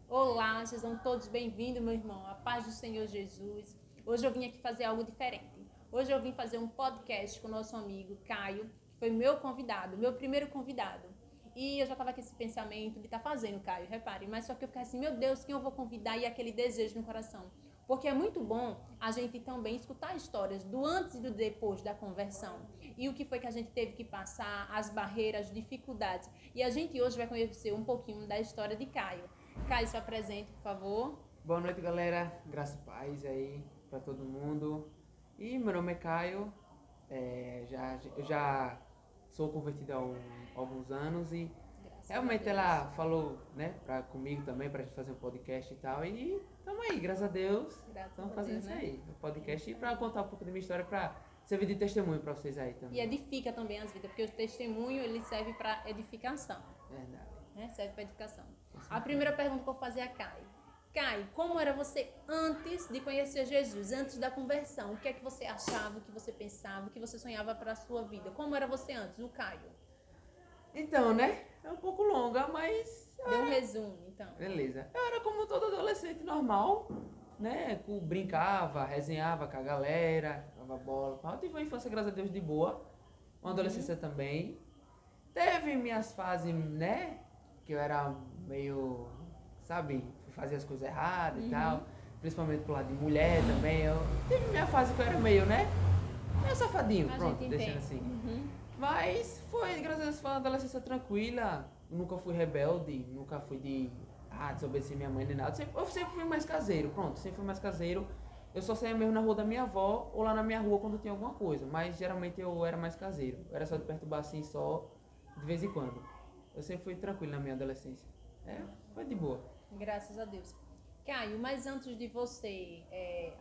Olá, sejam todos bem-vindos, meu irmão. A paz do Senhor Jesus. Hoje eu vim aqui fazer algo diferente. Hoje eu vim fazer um podcast com o nosso amigo Caio, que foi meu convidado, meu primeiro convidado. E eu já estava com esse pensamento de estar fazendo, Caio, repare, mas só que eu fiquei assim, meu Deus, quem eu vou convidar? E aquele desejo no coração. Porque é muito bom a gente também escutar histórias do antes e do depois da conversão. E o que foi que a gente teve que passar, as barreiras, as dificuldades. E a gente hoje vai conhecer um pouquinho da história de Caio. Caio, se apresente, por favor. Boa noite, galera. Graça e paz aí pra todo mundo. E meu nome é Caio. Eu já sou convertido há alguns anos e Graças a realmente Deus. ela falou, né, comigo também pra gente fazer um podcast e tal. E tamo aí, graças a Deus. Graças Estamos a fazendo Deus, isso né? aí, o podcast. E Isso pra aí. contar um pouco da minha história, pra servir de testemunho pra vocês aí E também. edifica também as vidas, porque o testemunho ele serve para edificação, Verdade, né? Serve para edificação. com A certeza. primeira pergunta que eu vou fazer a Caio. Caio, como era você antes de conhecer Jesus, antes da conversão? O que é que você achava, o que você pensava, o que você sonhava para a sua vida? Como era você antes, o Caio? Então, né, é um pouco longa, mas Dê um resumo, então. beleza. Eu era como todo adolescente normal, né? Brincava, resenhava com a galera, jogava bola. Eu tive uma infância, graças a Deus, de boa. Uma Uhum, adolescência também. Teve minhas fases, né? Que eu era meio, sabe, fazia as coisas erradas e uhum. tal. Principalmente pro lado de mulher também. Eu tive minha fase que eu era meio, né? Meio safadinho, A pronto, gente deixando entende. assim. Uhum. Mas foi, graças a Deus, foi uma adolescência tranquila. Nunca fui rebelde, nunca fui de desobedecer minha mãe nem nada. Eu sempre fui mais caseiro, pronto, sempre fui mais caseiro. Eu só saía mesmo na rua da minha avó ou lá na minha rua quando tinha alguma coisa. Mas geralmente eu era mais caseiro. Eu era só de perturbar assim só de vez em quando. Eu sempre fui tranquilo na minha adolescência. É, foi de boa. Graças a Deus. Caio, mas antes de você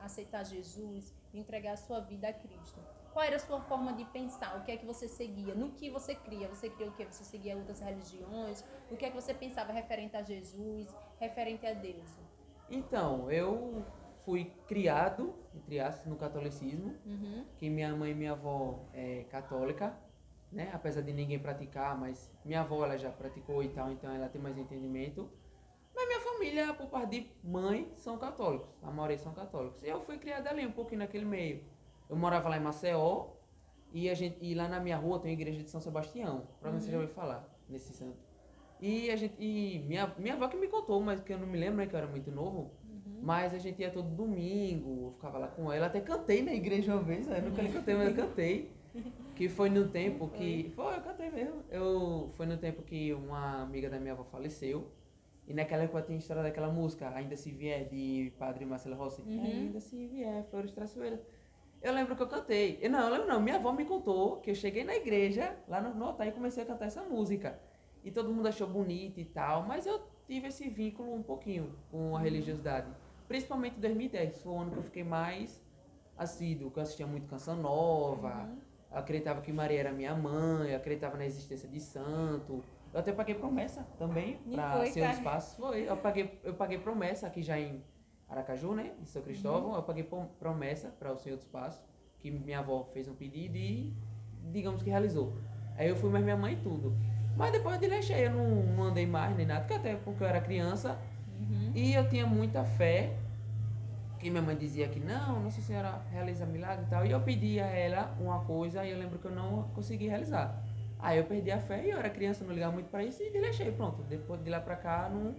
aceitar Jesus, entregar a sua vida a Cristo, qual era a sua forma de pensar? O que é que você seguia? No que você cria? Você cria o que? Você seguia outras religiões? O que é que você pensava referente a Jesus, referente a Deus? Então, eu fui criado, entre aspas, no catolicismo, Uhum, que minha mãe e minha avó é católica, né? Apesar de ninguém praticar, mas minha avó ela já praticou e tal, então ela tem mais entendimento. Mas minha família, por parte de mãe, são católicos. A maioria são católicos. E eu fui criado ali, um pouquinho naquele meio. Eu morava lá em Maceió e lá na minha rua tem a igreja de São Sebastião. Provavelmente você já uhum, ouviu falar nesse santo. Minha avó que me contou, mas que eu não me lembro, né, que eu era muito novo. uhum. Mas a gente ia todo domingo, eu ficava lá com ela. Até cantei na igreja uma vez, eu nunca lhe cantei, mas eu cantei. Que foi no tempo Foi. que. Foi, eu cantei mesmo. Foi no tempo que uma amiga da minha avó faleceu. E naquela época tinha a história daquela música, Ainda Se Vier, de Padre Marcelo Rossi. Uhum. Ainda se vier, flores traiçoeiras. Eu lembro que eu cantei. Não, eu lembro não. Minha avó me contou que eu cheguei na igreja, lá no altar, e comecei a cantar essa música. E todo mundo achou bonito e tal, mas eu tive esse vínculo um pouquinho com a Uhum. religiosidade. Principalmente em 2010, foi o ano que eu fiquei mais assíduo, que eu assistia muito Canção Nova, Uhum. eu acreditava que Maria era minha mãe, eu acreditava na existência de santo. Eu até paguei promessa também E para foi, Senhor dos Caio. Passos. Foi, eu paguei promessa aqui já em Aracaju, né, de São Uhum. Cristóvão. Eu paguei promessa para o Senhor dos Passos, que minha avó fez um pedido e digamos que realizou. Aí eu fui mais minha mãe e tudo. Mas depois de deixei, eu não andei mais nem nada, porque até porque eu era criança Uhum. e eu tinha muita fé que minha mãe dizia que não, Nossa Senhora realiza milagre e tal. E eu pedi a ela uma coisa e eu lembro que eu não consegui realizar. Aí eu perdi a fé e eu era criança, não ligava muito pra isso e deixei, pronto. Depois de lá pra cá, não,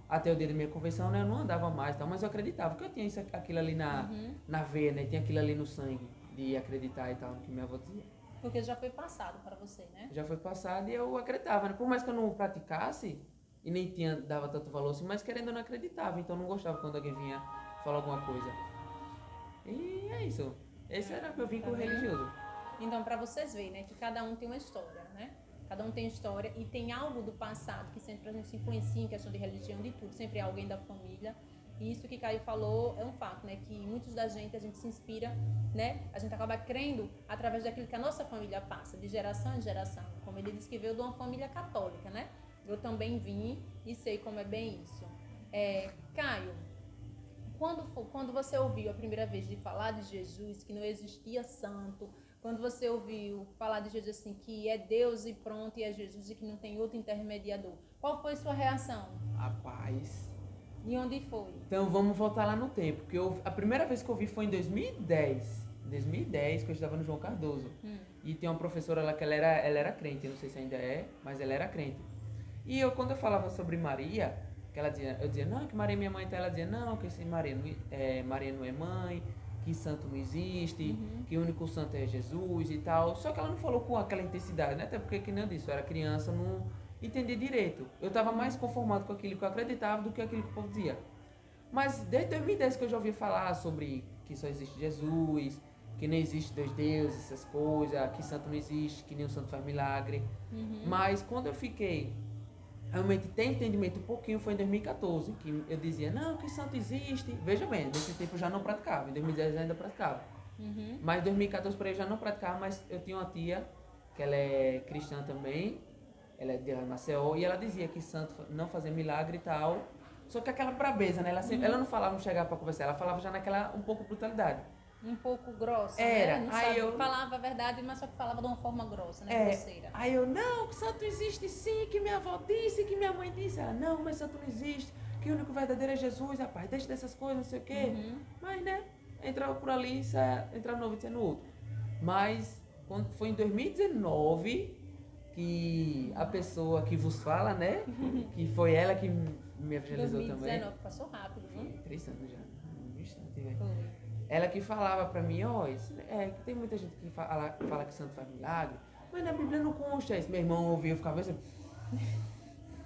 até o dia da minha conversão, né, eu não andava mais, tal, mas eu acreditava que eu tinha aquilo ali Uhum. na veia, né, tinha aquilo ali no sangue de acreditar e tal, no que minha avó dizia. Porque já foi passado para você, né? Já foi passado e eu acreditava, né? Por mais que eu não praticasse e nem dava tanto valor assim, mas querendo eu não acreditava, então eu não gostava quando alguém vinha falar alguma coisa. E é isso. Esse era meu Tá vínculo vendo? religioso. Então, para vocês verem, né, que cada um tem uma história, né? Cada um tem história e tem algo do passado que sempre a gente se influencia em questão de religião, de tudo. Sempre é alguém da família. E isso que Caio falou é um fato, né? Que muitos da gente, a gente se inspira, né? A gente acaba crendo através daquilo que a nossa família passa, de geração em geração. Como ele disse que veio de uma família católica, né? Eu também vim e sei como é bem isso. Caio, quando você ouviu a primeira vez de falar de Jesus, que não existia santo, quando você ouviu falar de Jesus assim, que é Deus e pronto, e é Jesus e que não tem outro intermediador, qual foi sua reação? Rapaz. E onde foi? Então vamos voltar lá no tempo, porque a primeira vez que eu vi foi em 2010. 2010, que eu estava no João Cardoso. E tem uma professora lá que ela era crente, eu não sei se ainda é, mas ela era crente. E quando eu falava sobre Maria, que eu dizia, não, que Maria é minha mãe, então ela dizia, não, que Maria não é mãe, que santo não existe, que o único santo é Jesus e tal. Só que ela não falou com aquela intensidade, né? Até porque, que nem eu disse, eu era criança, não entendia direito. Eu estava mais conformado com aquilo que eu acreditava do que aquilo que o povo dizia. Mas desde 2010 que eu já ouvi falar sobre que só existe Jesus, que não existe dois deuses, essas coisas, que santo não existe, que nenhum santo faz milagre. Mas quando eu fiquei realmente tem entendimento um pouquinho foi em 2014, que eu dizia, não, que santo existe. Veja bem, nesse tempo eu já não praticava, em 2010 eu ainda praticava. Mas em 2014 por aí eu já não praticava, mas eu tinha uma tia, que ela é cristã também, ela é de Maceió, e ela dizia que santo não fazia milagre e tal. Só que aquela brabeza, né? Ela não falava, não chegava pra conversar, ela falava já naquela, um pouco brutalidade. Um pouco grossa, Era, né? Não aí sabe, eu falava a verdade, mas só que falava de uma forma grossa, né? Grosseira. Aí eu, não, que santo existe sim, que minha avó disse, que minha mãe disse. Ela, não, mas santo não existe, que o único verdadeiro é Jesus, rapaz, deixa dessas coisas, não sei o quê. Mas, né, entrava por ali, entrava no ouvido e no outro. Mas, quando foi em 2019, que a pessoa que vos fala, né, que foi ela que me evangelizou 2019, também. 2019, passou rápido, viu? 3 anos já, um instante, velho. Foi. Ela que falava pra mim, que tem muita gente que fala que santo faz milagre, mas na Bíblia não consta isso. Meu irmão ouvia, eu ficava assim.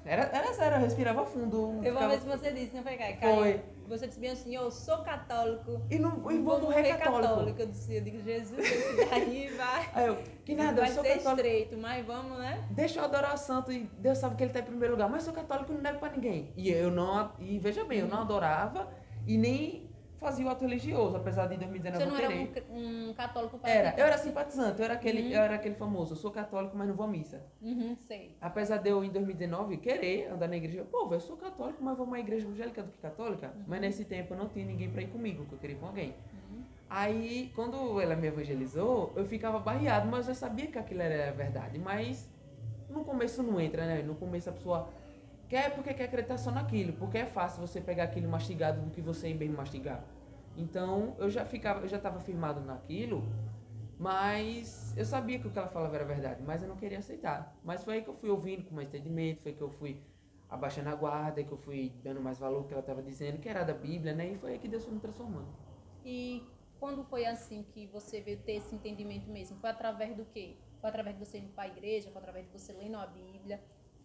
Era sério, eu respirava fundo. Teve uma vez que você disse, não foi, Caio? Foi. Você disse bem assim, eu sou católico. E vou morrer católico. Eu digo, Jesus, esse daí vai. Aí eu, que nada, vai eu sou ser católico. estreito, mas vamos, né? Deixa eu adorar o santo e Deus sabe que ele tá em primeiro lugar. Mas eu sou católico e não nego pra ninguém. E veja bem, eu não adorava e nem fazia o ato religioso, apesar de em 2019 Você não eu era querer. um católico Eu era simpatizante, eu era aquele famoso, eu sou católico, mas não vou à missa. Sei. Apesar de eu, em 2019, querer andar na igreja, eu sou católico, mas vou a uma igreja evangélica do que católica. Mas nesse tempo eu não tinha ninguém pra ir comigo, que eu queria ir com alguém. Aí, quando ela me evangelizou, eu ficava barreado, mas eu sabia que aquilo era verdade. Mas no começo não entra, né? No começo a pessoa quer porque quer acreditar só naquilo, porque é fácil você pegar aquilo mastigado do que você ir bem mastigar. Então, eu já estava firmado naquilo, mas eu sabia que o que ela falava era verdade, mas eu não queria aceitar. Mas foi aí que eu fui ouvindo com mais entendimento, foi que eu fui abaixando a guarda, que eu fui dando mais valor ao que ela estava dizendo, que era da Bíblia, né? E foi aí que Deus foi me transformando. E quando foi assim que você veio ter esse entendimento mesmo? Foi através do quê? Foi através de você ir para a igreja? Foi através de você lendo a Bíblia?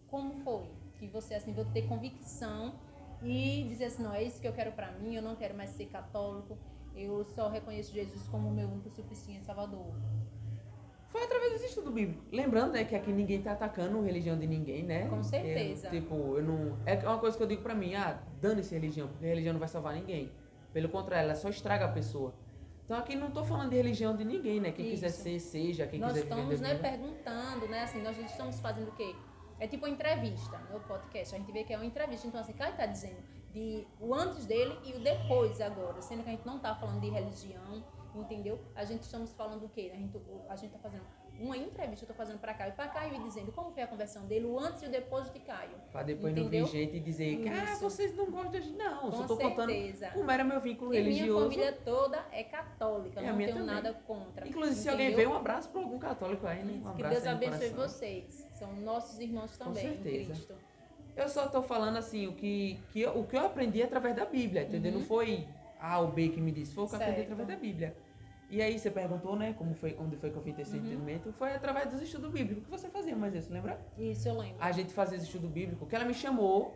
Como foi que você assim veio ter convicção e dizer assim, não, é isso que eu quero para mim, eu não quero mais ser católico, eu só reconheço Jesus como o meu único suficiente Salvador? Foi através dos estudos bíblicos. Lembrando, né, que aqui ninguém tá atacando a religião de ninguém, né? Com certeza. Eu não... É uma coisa que eu digo pra mim, dane-se religião, porque religião não vai salvar ninguém. Pelo contrário, ela só estraga a pessoa. Então aqui não tô falando de religião de ninguém, né? Quem quiser ser, seja. Quem nós quiser viver estamos, né, vida. perguntando, né, assim, nós estamos fazendo o quê? É tipo uma entrevista no podcast, a gente vê que é uma entrevista, então assim, Caio tá dizendo o antes dele e o depois agora, sendo que a gente não tá falando de religião, entendeu? A gente estamos falando do quê? A gente tá fazendo uma entrevista, eu tô fazendo pra Caio e dizendo como foi a conversão dele, o antes e o depois de Caio. Pra depois entendeu? não vir gente e dizer que vocês não gostam de... Não, Com só tô contando como era meu vínculo e religioso. minha família toda é católica, não tenho também. nada contra. Inclusive, se alguém vê, um abraço para algum católico aí, né? Um abraço. Que Deus aí no abençoe coração. vocês. São nossos irmãos também, Com certeza. em Cristo. Eu só tô falando assim, o que eu aprendi através da Bíblia, entendeu? Não foi A ou B que me disse, foi o que eu aprendi através da Bíblia. E aí você perguntou, né, onde foi que eu fiz esse entendimento? Foi através dos estudos bíblicos que você fazia, mas isso, lembra? Isso, eu lembro. A gente fazia esse estudo bíblico, que ela me chamou,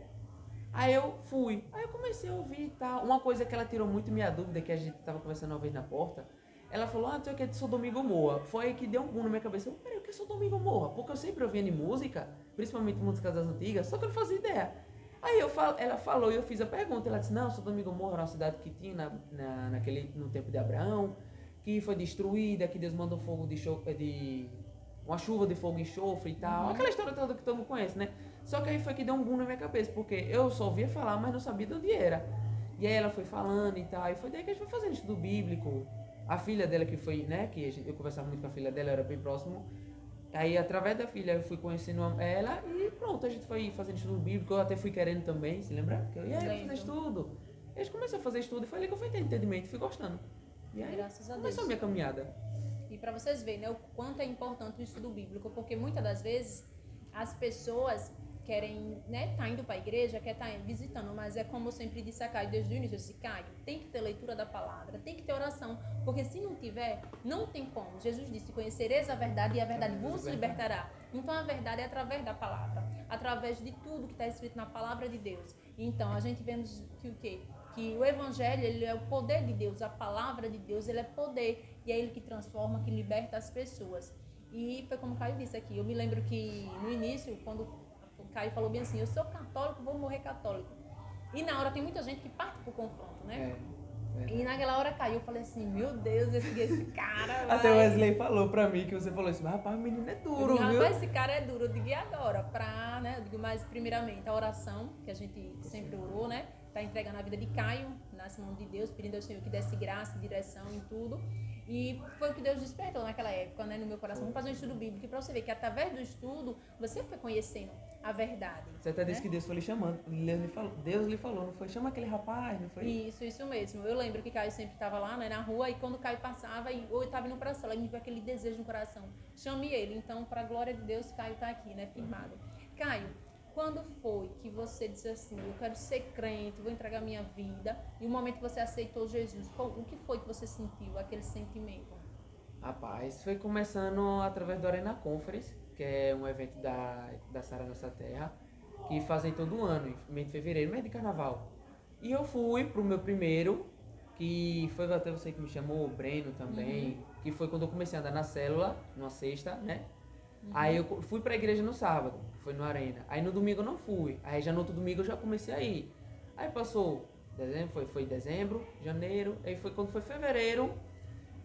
aí eu fui. Aí eu comecei a ouvir e tal. Uma coisa que ela tirou muito minha dúvida, que a gente tava conversando uma vez na porta, ela falou, tu é que é de Sodoma e Gomorra. Foi aí que deu um boom na minha cabeça. Peraí, o que é Sodoma e Gomorra? Porque eu sempre ouvia em música, principalmente músicas das antigas, só que eu não fazia ideia. Aí ela falou e eu fiz a pergunta. Ela disse, não, Sodoma e Gomorra era uma cidade que tinha no tempo de Abraão, que foi destruída, que Deus mandou fogo uma chuva de fogo e enxofre e tal. Aquela história toda que todo mundo conhece, né? Só que aí foi que deu um boom na minha cabeça, porque eu só ouvia falar, mas não sabia de onde era. E aí ela foi falando e tal, e foi daí que a gente foi fazendo estudo bíblico. A filha dela que foi, né, eu conversava muito com a filha dela, eu era bem próximo, Aí, através da filha, eu fui conhecendo ela e pronto, a gente foi fazendo estudo bíblico. Eu até fui querendo também, se lembra? Que eu ia fazer estudo. E a gente começou a fazer estudo e foi ali que eu fui ter entendimento, fui gostando. E aí, Graças a Deus. começou a minha caminhada. E para vocês verem, né, o quanto é importante o estudo bíblico, porque muitas das vezes as pessoas querem, né, tá indo para a igreja, quer estar visitando, mas é como eu sempre disse a Caio desde o início, eu disse, Caio, tem que ter leitura da palavra, tem que ter oração, porque se não tiver, não tem como. Jesus disse, conhecereis a verdade e a verdade vos libertará. Então a verdade é através da palavra, através de tudo que está escrito na palavra de Deus. Então a gente vemos que o quê? Que o evangelho, ele é o poder de Deus, a palavra de Deus, ele é poder, e é ele que transforma, que liberta as pessoas. E foi como o Caio disse aqui, eu me lembro que no início, quando o Caio falou bem assim, eu sou católico, vou morrer católico. E na hora tem muita gente que parte pro confronto, né? E naquela hora caiu, eu falei assim, meu Deus, esse cara vai... Até o Wesley falou pra mim, que você falou assim, rapaz, o menino é duro, eu digo, viu? Rapaz, esse cara é duro. Eu digo, e agora? Né? Eu digo, mas primeiramente a oração, que a gente sempre orou, né? Tá entregando a vida de Caio nas mãos de Deus, pedindo ao Senhor que desse graça, direção em tudo. E foi o que Deus despertou naquela época, né, no meu coração. Vamos fazer um estudo bíblico, para você ver que através do estudo você foi conhecendo a verdade. Você até disse que Deus foi lhe chamando, Deus lhe falou, não foi? Chama aquele rapaz, não foi? Isso mesmo. Eu lembro que Caio sempre estava lá, né, na rua, e quando Caio passava, ou eu estava indo para a sala, me viu aquele desejo no coração. Chame ele. Então, para a glória de Deus, Caio está aqui, né, firmado. Caio, quando foi que você disse assim, eu quero ser crente, vou entregar minha vida, e o momento que você aceitou Jesus, o que foi que você sentiu, aquele sentimento? Rapaz, foi começando através do Arena Conference, que é um evento da Sara Nossa Terra, que fazem todo ano, em mês de fevereiro, mês de carnaval. E eu fui pro meu primeiro, que foi até você que me chamou, o Breno também, que foi quando eu comecei a andar na célula, numa sexta, né? Aí eu fui pra igreja no sábado, que foi no Arena. Aí no domingo eu não fui. Aí já no outro domingo eu já comecei a ir. Aí passou dezembro, foi dezembro, janeiro, aí foi quando foi fevereiro,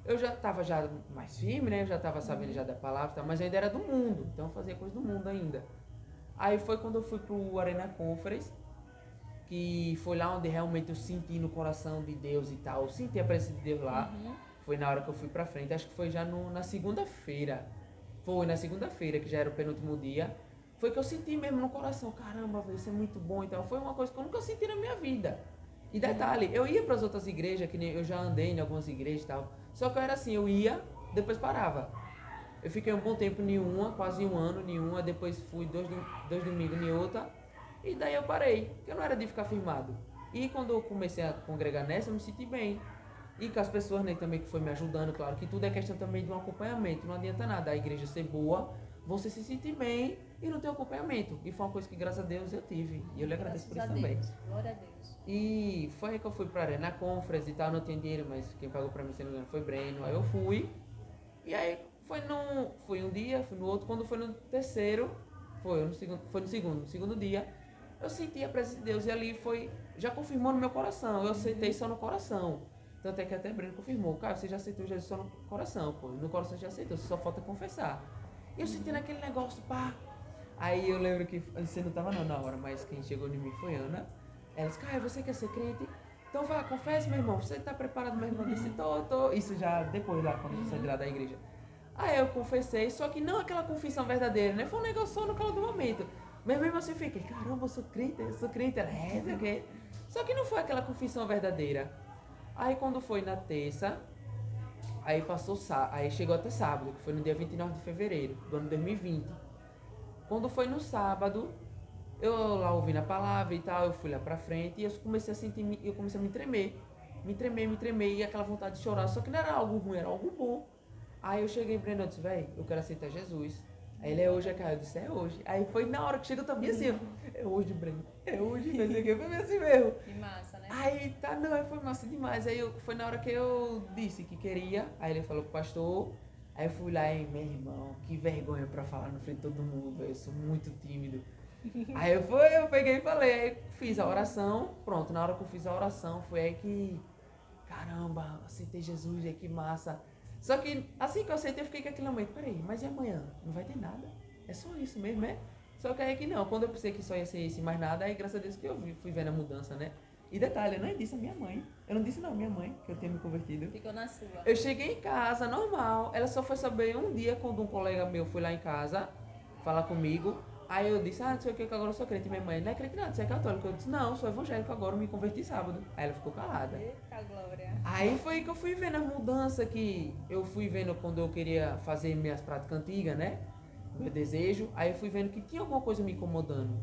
eu já tava já mais firme, né? Eu já tava sabendo já da palavra, tá? Mas eu ainda era do mundo, então eu fazia coisa do mundo ainda. Aí foi quando eu fui pro Arena Conference, que foi lá onde realmente eu senti no coração de Deus e tal. Eu senti a presença de Deus lá. Foi na hora que eu fui pra frente, acho que foi já na segunda-feira. Foi na segunda-feira, que já era o penúltimo dia. Foi que eu senti mesmo no coração, caramba, isso é muito bom e tal. Foi uma coisa que eu nunca senti na minha vida. E detalhe, eu ia para as outras igrejas, que nem eu já andei em algumas igrejas e tal. Só que eu era assim, eu ia, depois parava. Eu fiquei um bom tempo em uma, quase um ano em uma, depois fui dois domingos em outra. E daí eu parei, porque eu não era de ficar firmado. E quando eu comecei a congregar nessa, eu me senti bem. E com as pessoas, né, também que foi me ajudando, claro que tudo é questão também de um acompanhamento. Não adianta nada a igreja ser boa, você se sentir bem e não ter acompanhamento. E foi uma coisa que, graças a Deus, eu tive. E eu lhe agradeço por isso também. Glória a Deus. E foi aí que eu fui pra Arena Conference e tal, não tinha dinheiro, mas quem pagou pra mim, se não me engano, foi Breno. Aí eu fui. E aí foi um dia, fui no outro. Quando foi no terceiro, foi no segundo dia, eu senti a presença de Deus. E ali já confirmou no meu coração. Eu aceitei só no coração. Tanto é que até Breno confirmou, cara, você já aceitou Jesus só no coração, pô. No coração você já aceitou, só falta confessar. E eu senti naquele negócio, pá. Aí eu lembro que você não tava não na hora, mas quem chegou em mim foi Ana. Ela disse, cara, você quer ser crente? Então vá, confesse, meu irmão. Você tá preparado, meu irmão? Eu disse, tô. Isso já depois lá, quando eu saí de lá da igreja. Aí eu confessei, só que não aquela confissão verdadeira, né? Foi um negócio só no calor do momento. Mas mesmo assim eu fiquei, caramba, eu sou crente. Ela, sei o quê. Só que não foi aquela confissão verdadeira. Aí quando foi na terça, aí chegou até sábado, que foi no dia 29 de fevereiro do ano 2020. Quando foi no sábado, eu lá ouvindo a palavra e tal, eu fui lá pra frente e eu comecei a me tremer. Me tremer, e aquela vontade de chorar, só que não era algo ruim, era algo bom. Aí eu cheguei em Breno e disse, velho, eu quero aceitar Jesus. Aí ele, é hoje, cara? Eu disse, é hoje. Aí foi na hora que chegou também assim, é hoje, Breno, é hoje, não sei o que, foi assim mesmo. Que massa, né? Aí, foi massa demais. Aí foi na hora que eu disse que queria, aí ele falou pro pastor, aí eu fui lá e, meu irmão, que vergonha pra falar na frente de todo mundo, velho, eu sou muito tímido. Aí eu peguei e falei, aí fiz a oração, pronto, na hora que eu fiz a oração, foi aí que, caramba, aceitei Jesus, que massa. Só que assim que eu aceitei, eu fiquei com aquele momento, peraí, mas e amanhã? Não vai ter nada? É só isso mesmo, é? Só que aí que não, quando eu pensei que só ia ser isso e mais nada, aí graças a Deus que eu fui vendo a mudança, né? E detalhe, eu não disse a minha mãe. Eu não disse não, minha mãe, que eu tinha me convertido. Ficou na sua. Eu cheguei em casa, normal. Ela só foi saber um dia quando um colega meu foi lá em casa falar comigo. Aí eu disse, não sei o que agora eu sou crente. Minha mãe, não é crente nada, você é católico. Eu disse, não, sou evangélico agora, eu me converti sábado. Aí ela ficou calada. Eita, glória. Aí foi que eu fui vendo as mudanças que eu fui vendo quando eu queria fazer minhas práticas antigas, né? Meu desejo. Aí eu fui vendo que tinha alguma coisa me incomodando.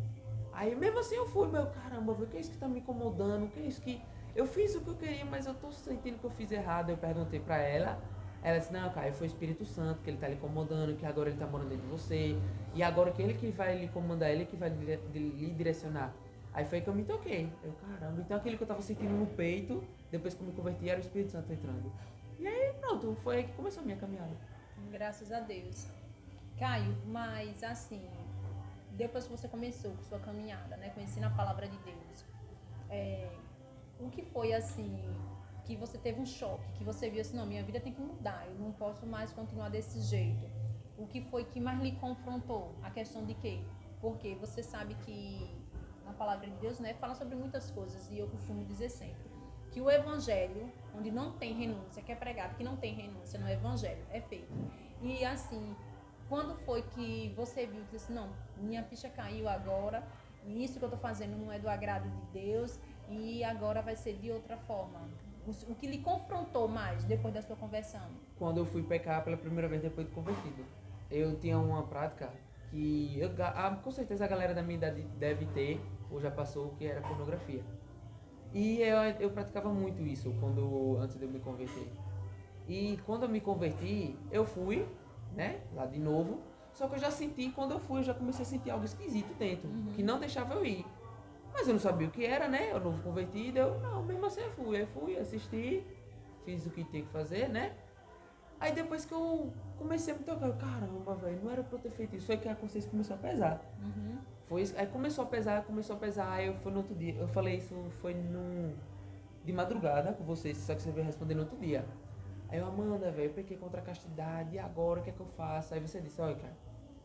Aí mesmo assim eu fui, meu, caramba, o que é isso que tá me incomodando? O que é isso que... Eu fiz o que eu queria, mas eu tô sentindo que eu fiz errado. Eu perguntei pra ela. Ela disse, não, cara, foi o Espírito Santo que ele tá lhe incomodando, que agora ele tá morando dentro de você. E agora que ele que vai lhe comandar, ele que vai lhe direcionar. Aí foi que eu me toquei. Eu, caramba, então aquilo que eu tava sentindo no peito, depois que eu me converti, era o Espírito Santo entrando. E aí, pronto, foi aí que começou a minha caminhada. Graças a Deus. Caio, mas assim, depois que você começou com sua caminhada, né, conhecendo a palavra de Deus, o que foi assim, que você teve um choque, que você viu assim, não, minha vida tem que mudar, eu não posso mais continuar desse jeito. O que foi que mais lhe confrontou? A questão de quê? Porque você sabe que na palavra de Deus, né, fala sobre muitas coisas, e eu costumo dizer sempre que o evangelho, onde não tem renúncia, que é pregado que não tem renúncia no evangelho, é feito. E assim, quando foi que você viu que disse, não, minha ficha caiu agora, e isso que eu estou fazendo não é do agrado de Deus, e agora vai ser de outra forma? O que lhe confrontou mais depois da sua conversão? Quando eu fui pecar pela primeira vez depois de convertido. Eu tinha uma prática que com certeza a galera da minha idade deve ter, ou já passou, que era pornografia. E eu praticava muito isso antes de eu me converter. E quando eu me converti, eu fui, né, lá de novo. Só que eu já senti, quando eu fui, eu já comecei a sentir algo esquisito dentro, que não deixava eu ir. Mas eu não sabia o que era, né? Eu novo convertido, mesmo assim eu fui, assisti, fiz o que tinha que fazer, né? Aí depois que eu comecei a me tocar, caramba, velho, não era pra eu ter feito isso, foi que a consciência começou a pesar. Foi isso, aí começou a pesar, aí eu fui no outro dia, eu falei isso, foi de madrugada com vocês, só que você veio responder no outro dia. Aí eu, Amanda, velho, eu pequei contra a castidade, e agora o que é que eu faço? Aí você disse, olha, cara,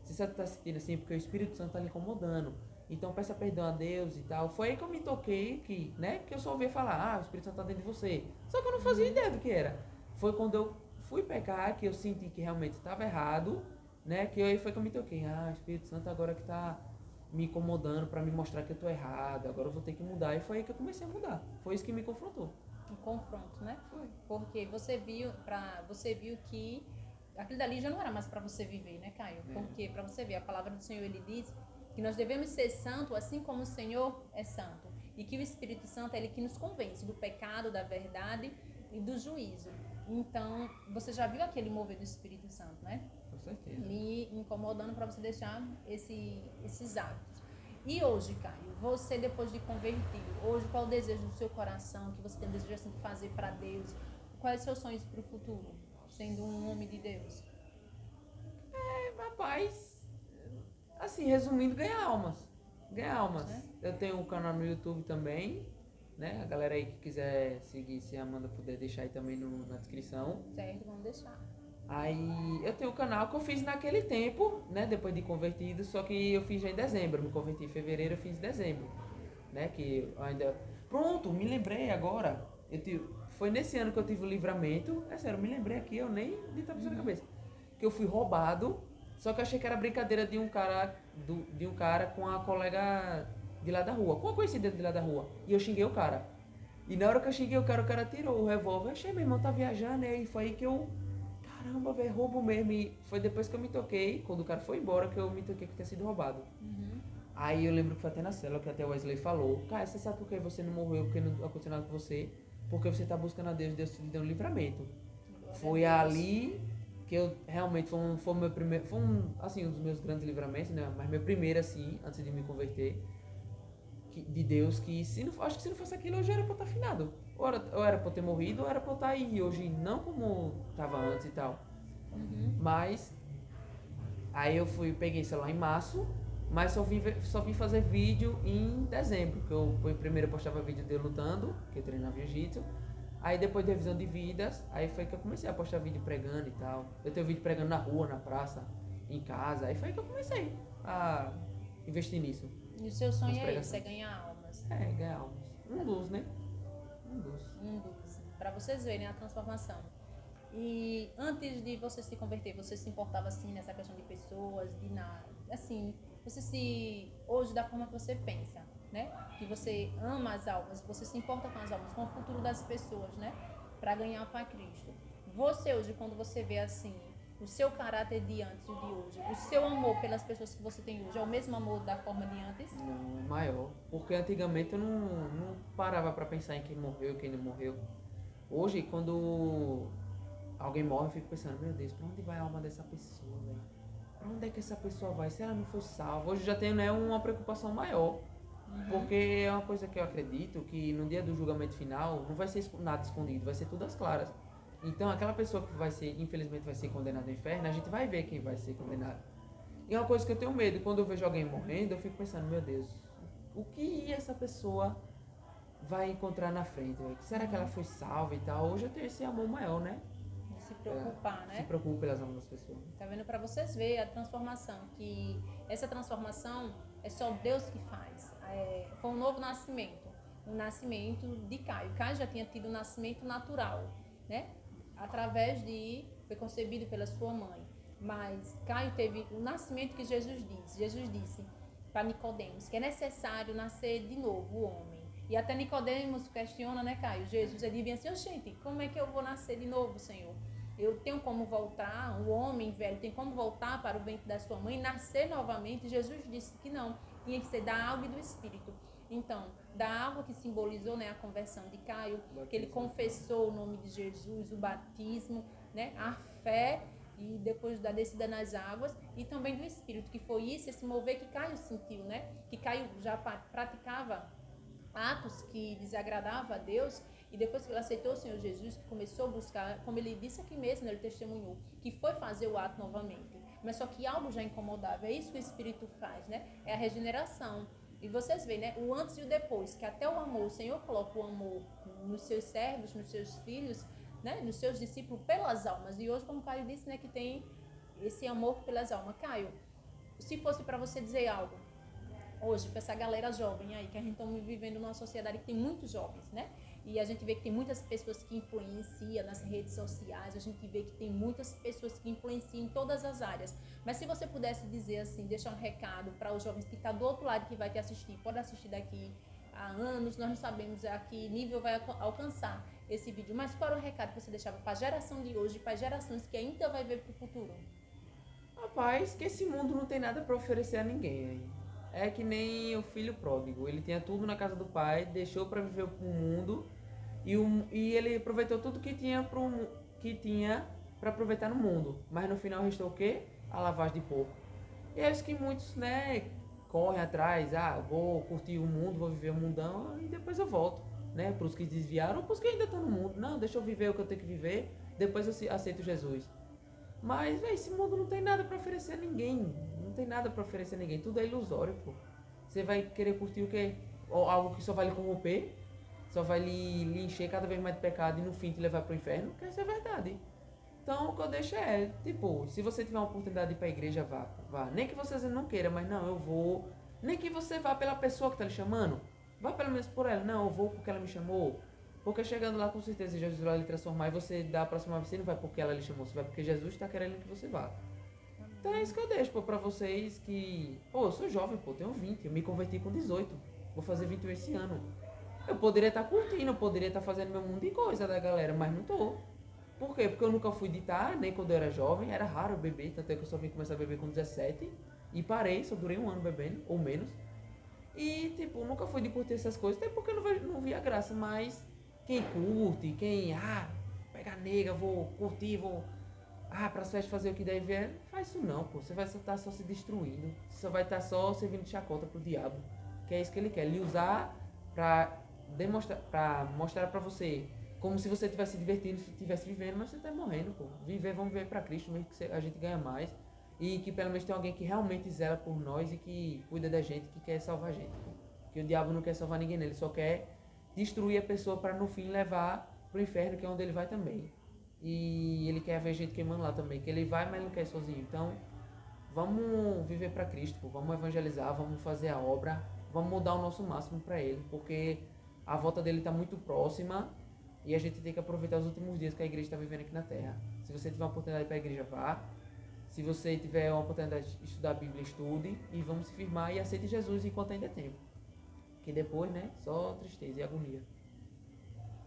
você tá sentindo assim porque o Espírito Santo tá lhe incomodando. Então peça perdão a Deus e tal. Foi aí que eu me toquei que, né, que eu só ouvi falar, o Espírito Santo tá dentro de você. Só que eu não fazia ideia do que era. Foi quando eu fui pecar que eu senti que realmente estava errado, né, que aí foi que eu me toquei. O Espírito Santo agora que tá me incomodando para me mostrar que eu tô errado, agora eu vou ter que mudar. E foi aí que eu comecei a mudar. Foi isso que me confrontou. Um confronto, né? Foi. Porque você viu que aquilo dali já não era mais para você viver, né, Caio? Porque para você ver, a palavra do Senhor, ele diz que nós devemos ser santos assim como o Senhor é santo. E que o Espírito Santo é ele que nos convence do pecado, da verdade e do juízo. Então, você já viu aquele mover do Espírito Santo, né? Com certeza. Lhe incomodando para você deixar esses hábitos. E hoje, Caio, você depois de convertido, hoje qual é o desejo do seu coração, que você tem desejo assim, de fazer para Deus? Quais são os seus sonhos para o futuro, sendo um homem de Deus? Rapaz, assim, resumindo, ganhar almas. Ganhar almas. Né? Eu tenho um canal no YouTube também, né? A galera aí que quiser seguir, se a Amanda puder deixar aí também na descrição. Certo, vamos deixar. Aí eu tenho um canal que eu fiz naquele tempo, né? Depois de convertido, só que eu fiz já em dezembro. Eu me converti em fevereiro, eu fiz em dezembro, né? Que eu ainda... Pronto, me lembrei agora. Foi nesse ano que eu tive o livramento. É sério, eu me lembrei aqui, eu nem estava pensando na cabeça. Que eu fui roubado, só que eu achei que era brincadeira de um cara com a colega de lá da rua, com a conhecida de lá da rua. E eu xinguei o cara. E na hora que eu xinguei o cara tirou o revólver. Eu achei, meu irmão tá viajando, e foi aí que eu... Caramba, velho, roubo mesmo. E foi depois que eu me toquei, quando o cara foi embora, que eu me toquei que tinha sido roubado. Aí eu lembro que foi até na célula, que até o Wesley falou, cara, você sabe por que você não morreu, porque não aconteceu nada com você? Porque você tá buscando a Deus, Deus te deu um livramento. Foi ali que eu realmente, foi meu primeiro, assim, um dos meus grandes livramentos, né? Mas meu primeiro, assim, antes de me converter, de Deus, que acho que se não fosse aquilo, hoje era pra eu estar afinado. Ou era pra eu ter morrido, ou era pra eu estar aí hoje, não como tava antes e tal. Mas, aí eu peguei celular em março, mas só vim fazer vídeo em dezembro, que eu primeiro postava vídeo de eu lutando, que eu treinava jiu-jitsu. Aí depois de revisão de vidas, aí foi que eu comecei a postar vídeo pregando e tal. Eu tenho vídeo pregando na rua, na praça, em casa. Aí foi que eu comecei a investir nisso. E o seu sonho é esse, é ganhar almas. É, ganhar almas. Um dos, né? Um dos. Para vocês verem a transformação. E antes de você se converter, você se importava assim nessa questão de pessoas, de nada, assim, você se hoje da forma que você pensa, né? Que você ama as almas, você se importa com as almas, com o futuro das pessoas, né? Para ganhar para Cristo. Você hoje, quando você vê assim o seu caráter de antes e de hoje, o seu amor pelas pessoas que você tem hoje, é o mesmo amor da forma de antes? Não, é maior. Porque antigamente eu não parava pra pensar em quem morreu e quem não morreu. Hoje, quando alguém morre, eu fico pensando, meu Deus, pra onde vai a alma dessa pessoa, velho? Pra onde é que essa pessoa vai? Se ela não foi salva? Hoje eu já tenho, né, uma preocupação maior. Porque é uma coisa que eu acredito que no dia do julgamento final não vai ser nada escondido, vai ser tudo às claras. Então aquela pessoa que vai ser, infelizmente vai ser condenada ao inferno, a gente vai ver quem vai ser condenado. E é uma coisa que eu tenho medo, quando eu vejo alguém morrendo, eu fico pensando, meu Deus, o que essa pessoa vai encontrar na frente? Véio? Será que ela foi salva e tal? Hoje eu tenho esse amor maior, né? De se preocupar, né? Se preocupa pelas almas das pessoas. Tá vendo? Para vocês verem a transformação, que essa transformação é só Deus que faz. Foi um novo nascimento, o nascimento de Caio. Caio já tinha tido um nascimento natural, né? Foi concebido pela sua mãe. Mas Caio teve o nascimento que Jesus disse. Jesus disse para Nicodemos que é necessário nascer de novo o homem. E até Nicodemos questiona, né, Caio? Jesus, ele vinha assim, gente, como é que eu vou nascer de novo, Senhor? Eu tenho como voltar, o homem velho tem como voltar para o ventre da sua mãe e nascer novamente? Jesus disse que não, tinha que ser da água e do Espírito. Então, da água que simbolizou, né, a conversão de Caio, que ele confessou o nome de Jesus, o batismo, né, a fé e depois da descida nas águas, e também do Espírito, que foi isso, esse mover que Caio sentiu, né? Que Caio já praticava atos que desagradavam a Deus, e depois que ele aceitou o Senhor Jesus, que começou a buscar, como ele disse aqui mesmo, né, ele testemunhou, que foi fazer o ato novamente, mas só que algo já incomodava. É isso que o Espírito faz, né? É a regeneração. E vocês veem, né, o antes e o depois, que até o amor, o Senhor coloca o amor nos seus servos, nos seus filhos, né, nos seus discípulos pelas almas. E hoje, como o Caio disse, né, que tem esse amor pelas almas. Caio, se fosse para você dizer algo hoje para essa galera jovem aí, que a gente está vivendo numa sociedade que tem muitos jovens, né? E a gente vê que tem muitas pessoas que influenciam nas redes sociais, a gente vê que tem muitas pessoas que influenciam em todas as áreas. Mas se você pudesse dizer assim, deixar um recado para os jovens que estão do outro lado que vai te assistir, pode assistir daqui a anos, nós não sabemos a que nível vai alcançar esse vídeo, mas qual era o recado que você deixava para a geração de hoje, para as gerações que ainda vai ver para o futuro? Rapaz, que esse mundo não tem nada para oferecer a ninguém, hein? É que nem o filho pródigo. Ele tinha tudo na casa do pai, deixou para viver o mundo e ele aproveitou tudo que tinha para aproveitar no mundo. Mas no final restou o quê? A lavagem de porco. E é isso que muitos, né, correm atrás. Ah, vou curtir o mundo, vou viver o mundão e depois eu volto, né? Para os que desviaram ou para os que ainda estão no mundo. Não, deixa eu viver o que eu tenho que viver, depois eu aceito Jesus. Mas, véi, esse mundo não tem nada para oferecer a ninguém. Não tem nada para oferecer a ninguém. Tudo é ilusório, pô. Você vai querer curtir o quê? Ou algo que só vai lhe corromper, só vai lhe encher cada vez mais de pecado e no fim te levar pro inferno? Que isso é verdade. Então, o que eu deixo é, tipo, se você tiver uma oportunidade de ir pra igreja, vá. Vá. Nem que você não queira, mas não, eu vou. Nem que você vá pela pessoa que tá lhe chamando. Vá pelo menos por ela. Não, eu vou porque ela me chamou. Porque chegando lá, com certeza, Jesus vai lhe transformar e você, da próxima vez, você não vai porque ela lhe chamou, você vai porque Jesus está querendo que você vá. Então é isso que eu deixo, pô, pra vocês que... Pô, eu sou jovem, pô, tenho 20, eu me converti com 18, vou fazer 21 esse ano. Eu poderia estar curtindo, eu poderia estar fazendo meu mundo de coisa da galera, mas não tô. Por quê? Porque eu nunca fui ditar, nem quando eu era jovem, era raro eu beber, tanto é que eu só vim começar a beber com 17 e parei, só durei um ano bebendo, ou menos. E, tipo, nunca fui de curtir essas coisas, até porque eu não via graça, mas... Quem curte, pega nega, vou curtir, pras festas fazer o que deve é, faz isso não, pô. Você vai estar só se destruindo. Você vai estar só servindo de chacota pro diabo. Que é isso que ele quer, lhe usar pra mostrar pra você como se você estivesse se divertindo, se estivesse vivendo, mas você tá morrendo, pô. Vamos viver pra Cristo, mesmo que a gente ganha mais. E que pelo menos tem alguém que realmente zela por nós e que cuida da gente, que quer salvar a gente, pô. Que o diabo não quer salvar ninguém, ele só quer destruir a pessoa para no fim levar pro inferno, que é onde ele vai também. E ele quer ver gente queimando lá também, que ele vai, mas ele não quer ir sozinho. Então, vamos viver para Cristo, pô. Vamos evangelizar, vamos fazer a obra, vamos mudar o nosso máximo para ele, porque a volta dele está muito próxima e a gente tem que aproveitar os últimos dias que a igreja está vivendo aqui na Terra. Se você tiver uma oportunidade para a igreja, vá. Se você tiver uma oportunidade de estudar a Bíblia, estude e vamos se firmar e aceite Jesus enquanto ainda é tempo. Que depois, né, só tristeza e agonia.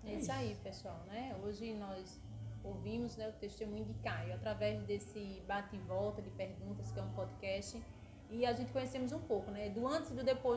É isso aí, pessoal, né? Hoje nós ouvimos, né, o testemunho de Caio através desse bate e volta de perguntas, que é um podcast, e a gente conhecemos um pouco, né, do antes e do depois